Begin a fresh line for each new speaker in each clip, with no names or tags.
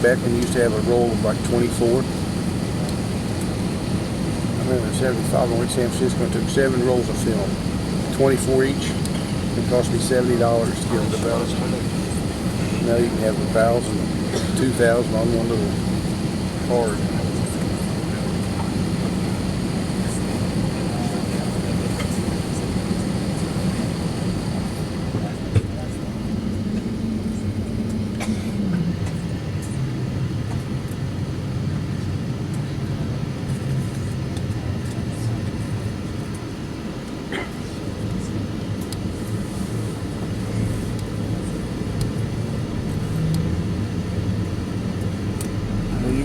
back when you used to have a roll of like 24. I remember in 75 when we went to San Francisco and took 7 rolls of film, 24 each. It cost me $70 to get them developed. Now you can have 1,000, 2,000 on one little card.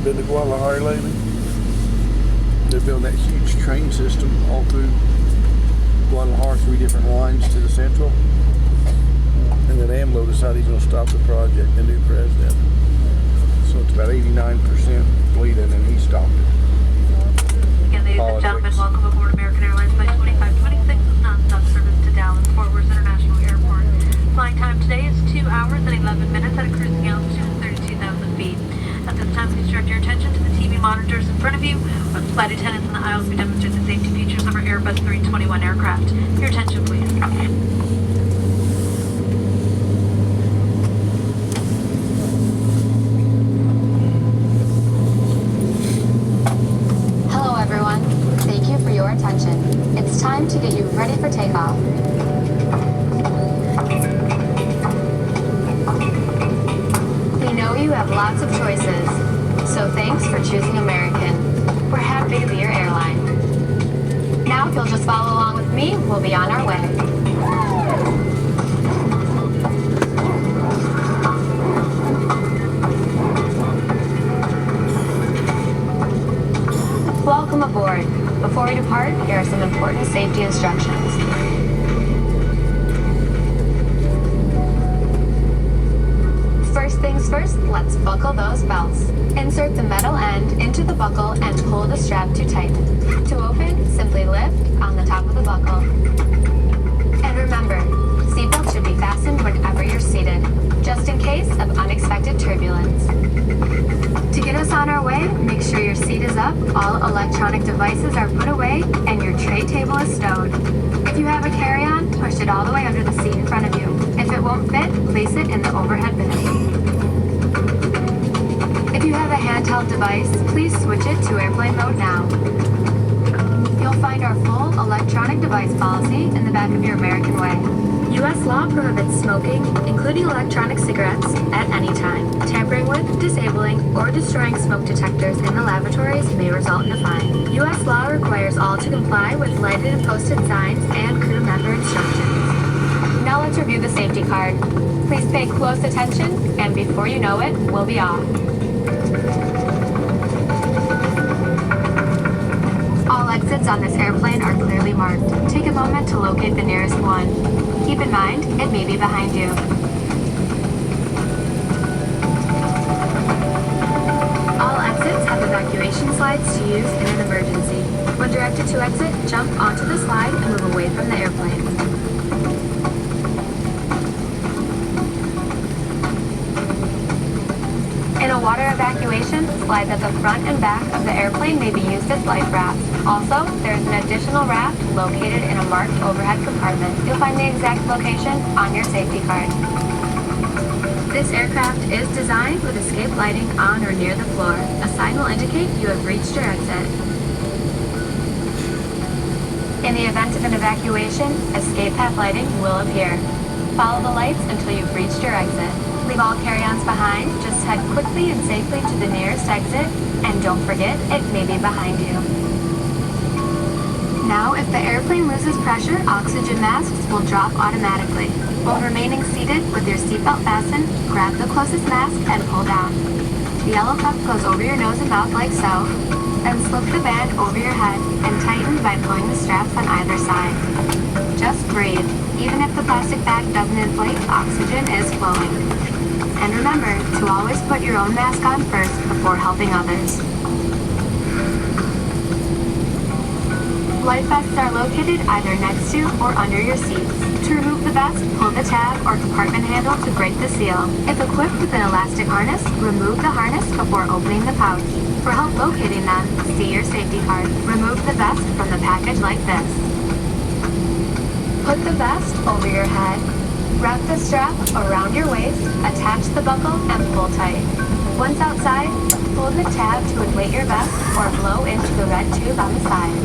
Been to Guadalajara lately? They're building that huge train system all through Guadalajara, 3 different lines to the central. And then AMLO decided he's going to stop the project, the new president. So it's about 89% completed and he stopped it.
Again, ladies and gentlemen, welcome aboard American Airlines Flight 2526 with non-stop service to Dallas Fort Worth International Airport. Flying time today is 2 hours and 11 minutes at a cruising altitude of 32,000 feet. At this time, please direct your attention to the TV monitors in front of you, where the flight attendants in the aisles will demonstrate the safety features of our Airbus A321 aircraft. Your attention, please.
Hello, everyone. Thank you for your attention. It's time to get you ready for takeoff. You have lots of choices, so thanks for choosing American. We're happy to be your airline. Now, if you'll just follow along with me, we'll be on our way. Welcome aboard. Before we depart, here are some important safety instructions. First things first, let's buckle those belts. Insert the metal end into the buckle and pull the strap to tighten. To open, simply lift on the top of the buckle. And remember, seatbelt should be fastened whenever you're seated, just in case of unexpected turbulence. To get us on our way, make sure your seat is up, all electronic devices are put away, and your tray table is stowed. If you have a carry-on, push it all the way under the seat in front of you. If it won't fit, place it in the overhead bin. If you have a handheld device, please switch it to airplane mode now. You'll find our full electronic device policy in the back of your American Way. U.S. law prohibits smoking, including electronic cigarettes, at any time. Tampering with, disabling, or destroying smoke detectors in the lavatories may result in a fine. U.S. law requires all to comply with lighted and posted signs and crew member instructions. Now let's review the safety card. Please pay close attention, and before you know it, we'll be off. All exits on this airplane are clearly marked. Take a moment to locate the nearest one. Keep in mind, it may be behind you. All exits have evacuation slides to use in an emergency. When directed to exit, jump onto the slide and move away from the airplane. In a water evacuation, slides at the front and back of the airplane may be used as life rafts. Also, there is an additional raft located in a marked overhead compartment. You'll find the exact location on your safety card. This aircraft is designed with escape lighting on or near the floor. A sign will indicate you have reached your exit. In the event of an evacuation, escape path lighting will appear. Follow the lights until you've reached your exit. Leave all carry-ons behind, just head quickly and safely to the nearest exit, and don't forget, it may be behind you. Now, if the airplane loses pressure, oxygen masks will drop automatically. While remaining seated with your seatbelt fastened, grab the closest mask and pull down. The yellow cuff goes over your nose and mouth like so, then slip the band over your head and tighten by pulling the straps on either side. Just breathe. Even if the plastic bag doesn't inflate, oxygen is flowing. And remember to always put your own mask on first before helping others. Life vests are located either next to or under your seats. To remove the vest, pull the the tab or compartment handle to break the seal. If equipped with an elastic harness, remove the harness before opening the pouch. For help locating them, see your safety card. Remove the vest from the package like this. Put the vest over your head. Wrap the strap around your waist, attach the buckle, and pull tight. Once outside, pull the tab to inflate your vest or blow into the red tube on the side.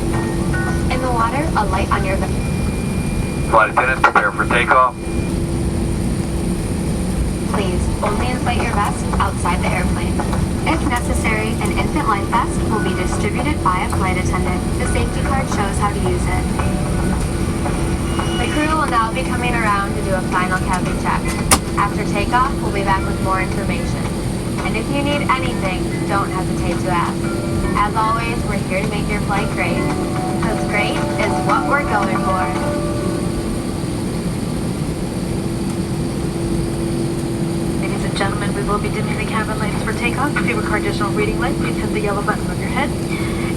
In the water, a light on your vest.
Flight attendants, prepare for takeoff.
Please, only inflate your vest outside the airplane. If necessary, an infant life vest will be distributed by a flight attendant. The safety card shows how to use it. The crew will now be coming around to do a final cabin check. After takeoff, we'll be back with more information. And if you need anything, don't hesitate to ask. As always, we're here to make your flight great. Because great is what we're going for.
Ladies and gentlemen, we will be dimming the cabin lights for takeoff. If you require additional reading light, please hit the yellow button on your head.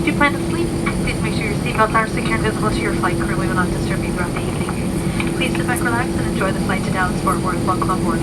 If you plan to sleep, please make sure your seatbelts are secure and visible to your flight crew. We will not disturb you throughout the evening. Please sit back, relax, and enjoy the flight to Dallas Fort Worth. Welcome aboard.